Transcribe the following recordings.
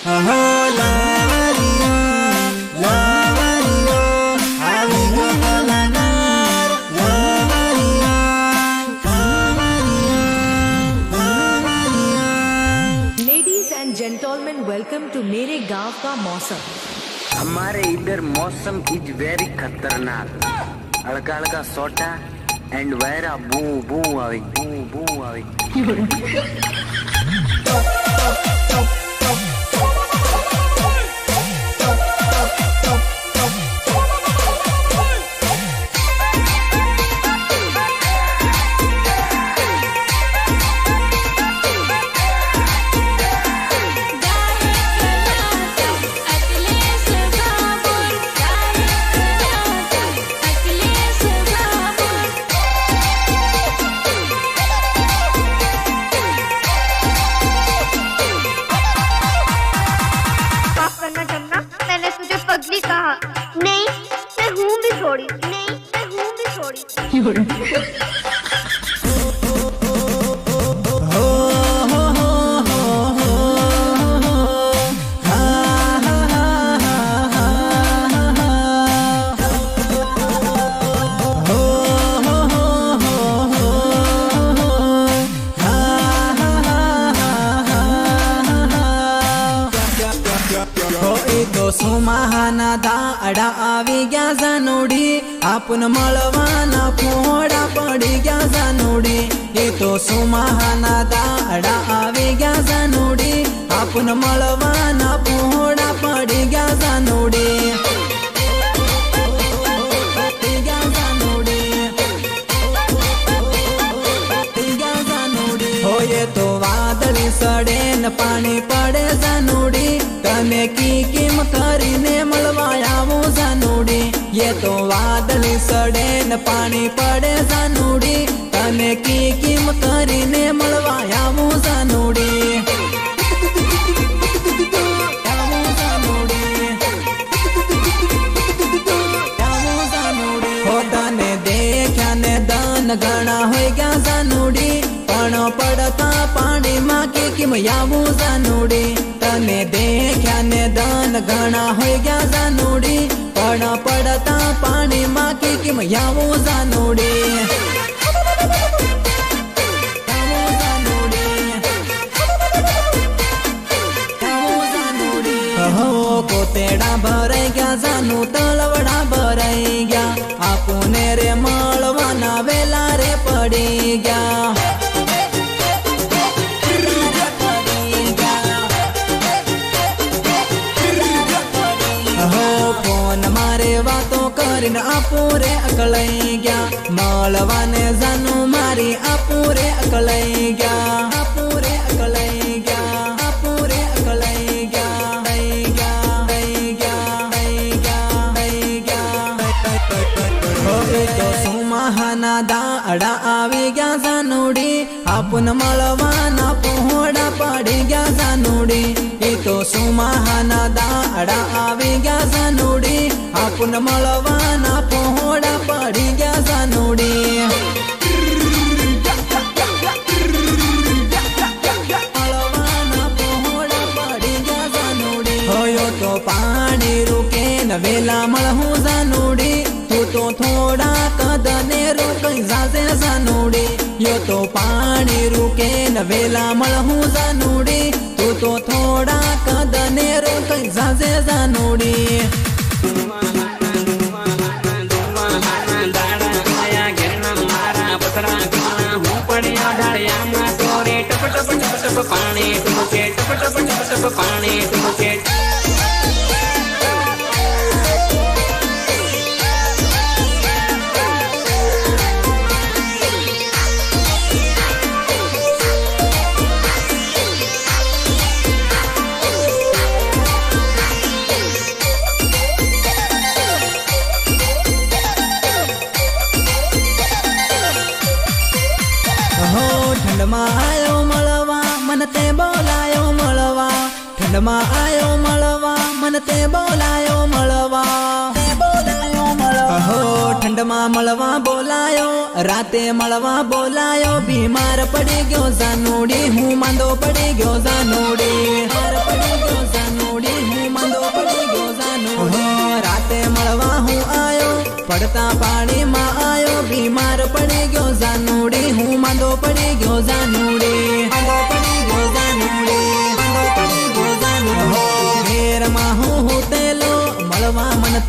અહો લાવરિયો લાવરિયો આવી ગયો કલાકાર લાવરિયો લાવરિયો। Ladies and gentleman, welcome to मेरे गांव का मौसम। हमारे इधर मौसम इज वेरी खतरनाक। हल्का हल्का सोटा एंड वैरा बू बू आवे बू बू आवे। मैंने तुझे पगली कहा। नहीं, मैं हूँ भी थोड़ी। नहीं, मैं हूँ भी थोड़ी। સુમાહાના દાડા આવી ગયા જાનુડી આપન મળવાના ફોડા પડી ગયા જાનુડી એ તો સુમાહાના દાડા આવી ગયા જાનુડી આપન મળવાના ફોડા પડી ગયા જાનુડી હોય તો વાદળી સડે ને પાણી પડે જાનુડી તમે કિમ કરીને મળવા આવો જાનુડી એ તો વાદળી સડે ને પાણી પડે જાનુડી તમે કિમ કરીને મળવા આવો જાનુડી તને દેખ્યા ને દન ગણા હોય ગયા જાનુડી પણ પડતા પાણીમાં કિમ આવું જાનુડી તને દેખ્યા ને દન ઘણા હોય ગયા જાનુડી પણ પડતા પાણીમાં કિમ આવું જાનુડી કોતેડા ભરાઈ ગયા જાનું તળવડા ભરાઈ ગયા આપુને રે મળવાના વેલા રે પડી ગયા ફોન મારે વાતો કરીને આપુરે અકળાઈ ગયા મળવાને જાનું મારી આપુરે અકળાઈ ગયા આપુરે અકળાઈ ગયા આપુરે અકળાઈ ગયા તો સુમાહાના દાડા આવી ગયા જાનુડી આપન મળવાના પહોળા પડી ગયા જાનુડી એ તો સુમાહાના દાડા આવી ગયા જાનુડી આપન મળવાના પહોળા પડી ગયા જાનુડી તો પાણી રૂકે ને વેલા મળું જાનુડી તું તો થોડા કદને રોકઈ જાજે જાનુડી યો તો પાણી રૂકે ને વેલા મળું જાનુડી તું તો થોડા કદને રોકઈ જાજે જાનુડી પાણી ટપકે ટપ ટપ ટપ ટપ પાણી ટપકે ઠંડમાં આયો મળવા મને તે બોલાયો મળવા ઠંડમાં આયો મળવા મને તે બોલાયો મળવા ઠંડમાં મળવા બોલાયો રાતે મળવા બોલાયો બીમાર પડી ગયો જાનુડી હું માંદો પડી ગયો જાનુડી પડી ગયો જાનુડી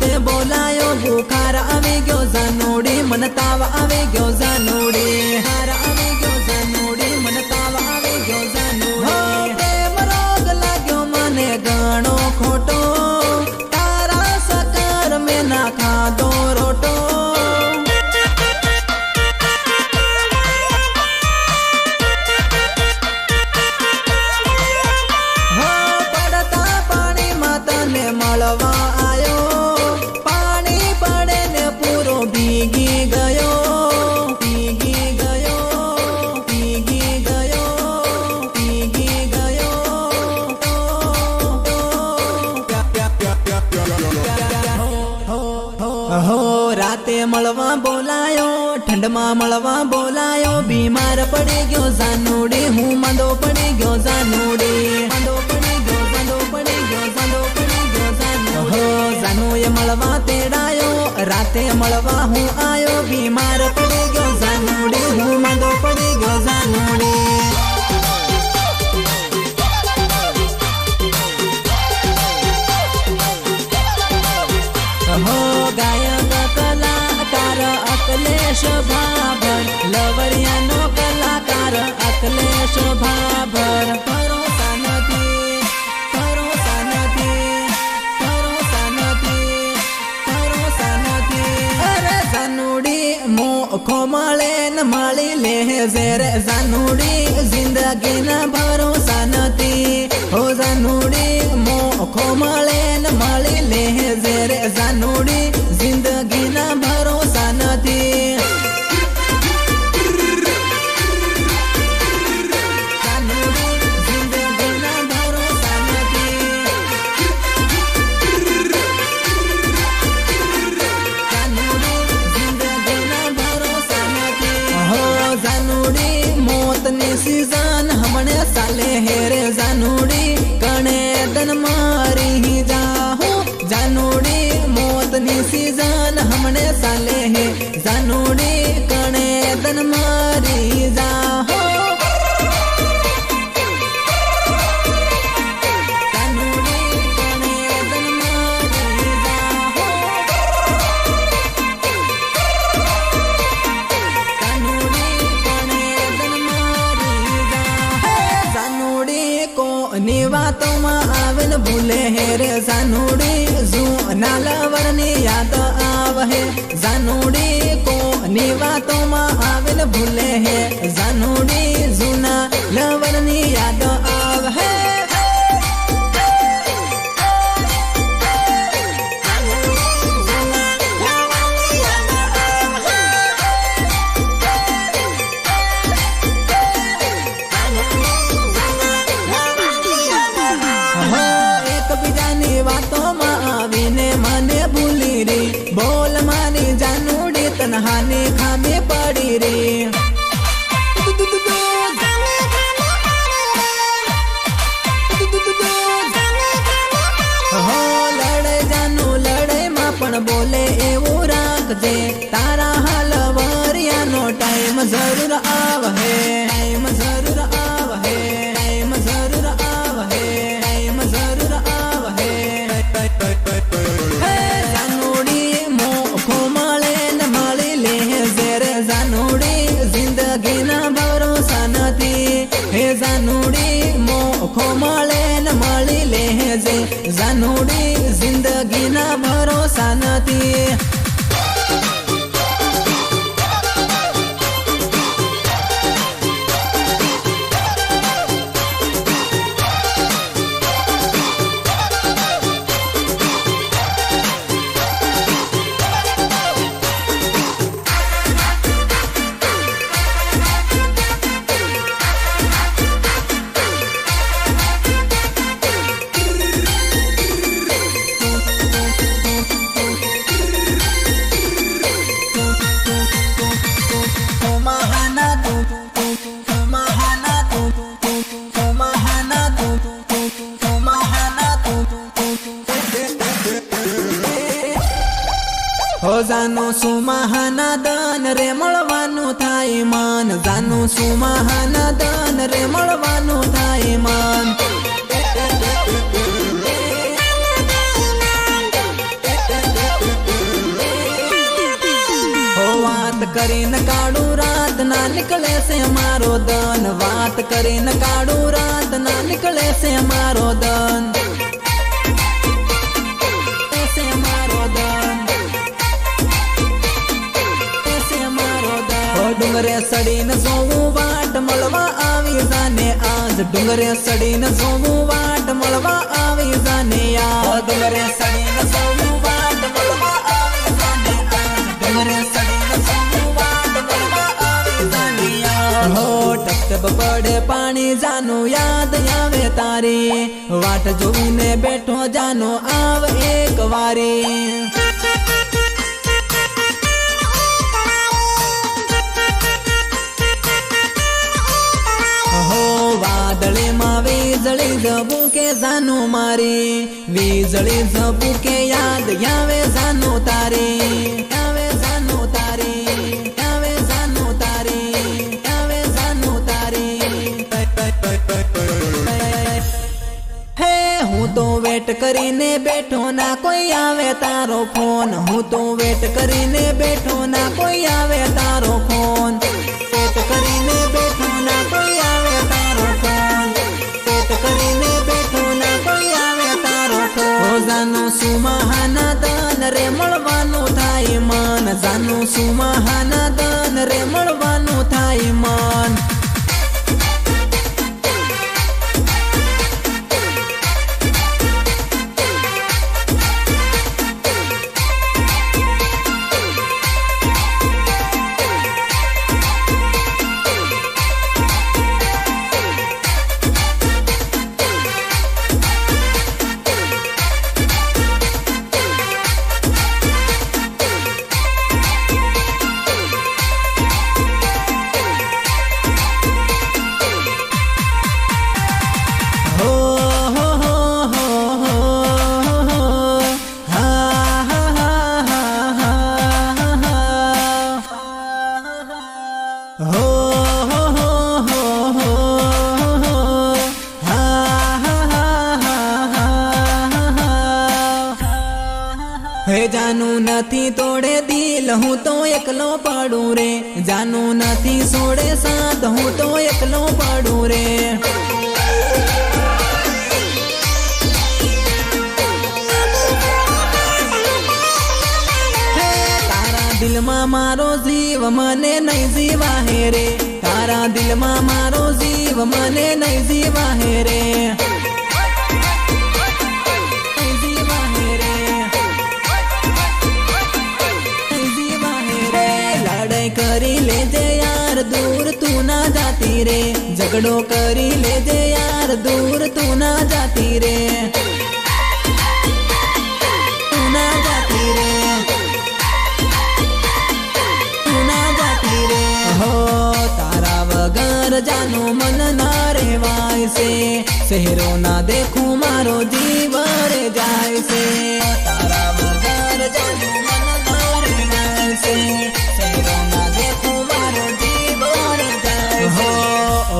તે બોલાયો બુખાર આવી ગયો જાનુડી મને તાવ આવી ગયો જાનુડી હાર આવી ગયો જાનુડી મને તાવ આવી ગયો જાનુડી પ્રેમ રોગ લાગ્યો મને ઘણો ખોટો તારા સકર મેં ના ખાધો રોટો પડતા પાણીમાં તને મળવા આયો પાણી પડે ને પૂરો ભીગી ગયો ભીગી ગયો ભીગી ગયો ભીગી ગયો હો રાતે મળવા બોલાયો ઠંડમાં મળવા બોલાયો બીમાર પડી ગયો જાનુડી હું માંદો પડી ગયો જાનુડી માંદો પડી ગયો માંદો પડી ગયો માંદો પડી ગયો જાનુડી જાનુએ મળવા તેડાયો રાતે મળવા હું આયો બીમાર પડી ગયો જાનુડી હું માંદો પડી ગયો જાનુડી हो गायक कलाकार अखिलेश भाभर लवरिया नो कलाकार अखिलेश भाभर भरोसा નથી ભરોસા નથી ભરોસા નથી ભરોસા નથી અરે જાનુડી મોખો મળે ને મળી લે ઝેર જાનુડી જિંદગીના ભરોસા નથી હો જાનુડી મોખો મળે ને મળી લે ઝેર જાનુડી જિંદગીના ભરોસા નથી જાનુડી જિંદગીના ભરોસા નથી જાનુડી જિંદગીના ભરોસા નથી હો જાનુડી મોતની સીઝન હમણે સાલે હેરે જાનુડી કણે દન મારી જાહું જાનુડી મોતની સીઝન હમણે સાલે હે જાનુડી કણે દન મારી જાહો જાનુડી કણે દન મારી જાહો જાનુડી કણે દન મારી જાહો જાનુડી કોની વાતોમાં આવે ને ભૂલે હે રે જાનુડી જૂના લવરની યાદ આવે હે જાનુડી કોની વાતોમાં આવે ને ભૂલે હે જાનુડી જૂના લવરની યાદ આવે હે એકબીજાની વાતોમાં આવીને મને ભૂલી રે બોલ માની જાનુડી તનહાની ખામી પડી રે હો લડે જાનુ લડાઈમાં પણ બોલે એવું રાખજે તારા હાલવરિયાનો ટાઈમ જરૂર આવહે ટાઈમ જરૂર આવહે ટાઈમ જરૂર આવહે ટાઈમ જરૂર આવહે હે જાનુડી મોખો મળે ને મળી લે ઝેર જાનુડી જિંદગીના ભરોસા નથી હે જાનુડી મોખો મળે ને મળી લે જે જાનુડી જિંદગીના ભરોસા નથી હો જાનું શું મહાનદન રે મળવાનું થાય માન જાનું શું મહાનદન રે મળવાનું થાય માન કરીને કાઢું રાત ના નીકળે છે મારો દન, વાત કરીને કાઢું રાત ના નીકળે છે મારો દન, છે મારો દન, છે મારો દન. ડુંગરે સડીને જોવું વાટ મળવા આવી જાને આજ, ડુંગરે સડીને જોવું વાટ મળવા આવી જાને યાર, ડુંગરે સડીને જોવું વાટ મળવા આવી જાને આજ, ડુંગરે સડીને જોવું વાટ મળવા આવી જાને યાર. હો ટપટપ પડે પાણી જાનું યાદ આવે તારી, વાટ જોઈને બેઠો જાનો આવ એક વારી. વાદળીમાં વીજળી ઝબૂકે જાનું મારી, વીજળી ઝબૂકે યાદ આવે જાનું તારી, આવે જાનું તારી, આવે જાનું તારી, આવે જાનું તારી. હે હું તો વેટ કરીને બેઠો ના કોઈ આવે તારો ફોન, હું તો વેટ કરીને બેઠો ના કોઈ આવે તારો ફોન, વેટ કરીને બેઠો ના કોઈ આવે તારો ફોન, વેટ કરીને બેઠો ના કોઈ આવે તારો ફોન. જાનું સુમહાના દન રે મળવાનું થાય મન, જાનું સુમહાના દન રે મળવાનું થાય મન. હે જાનું નથી તોડે દિલ હું તો એકલો પડું રે, જાનું નથી છોડે સાથ હું તો એકલો પડું રે. તારા દિલમાં મારો જીવ મને નહીં જીવા હે રે, તારા દિલમાં મારો જીવ મને નહીં જીવા હે રે. કરી લેજે યાર દૂર તું ના જાતી રે, ઝઘડો કરી લેજે યાર દૂર તું ના જાતી રે, તું ના જાતી રે, તું ના જાતી રે. હો તારા વગર જાનું મન ના રહેવાય છે, શહેરો ના દેખું મારો જીવ રે જાય છે, તારા વગર જાનું મન ના રહેવાય છે, શહેરો ના દેખું મારો જીવ રે જાય છે.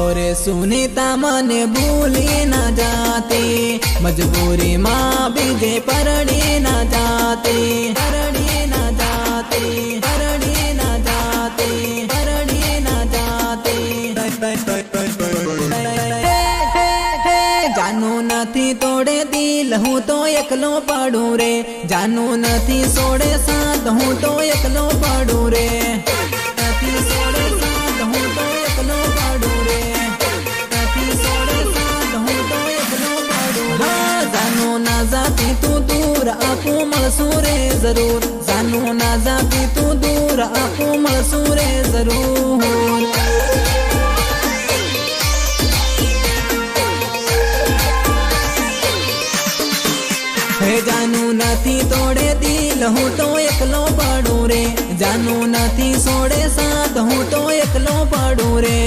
ઓરે સુનીતા મને ભૂલી ના જાતી, મજબૂરી માં બીજે પરડી ના જાતી, પરડી ના જાતી, પરડી ના જાતી, પરડી ના જાતી. જાનું નથી તોડે દિલ હું તો એકલો પડું રે, જાનું નથી છોડે સાથ હું તો એકલો પડું રે, નથી છોડે સાથ હું તો એકલો પડું રે, નથી છોડે સાથ હું તો એકલો પડું રે. હા જાનું ના જાતી તું દૂર આપું મળશું રે જરૂર, જાનું ના જાતી તું દૂર આપું મળશું રે જરૂર. હે જાનું નથી તોડે દિલ હું તો એકલો પડું રે, જાનું નથી છોડે સાથ હું તો એકલો પડું રે.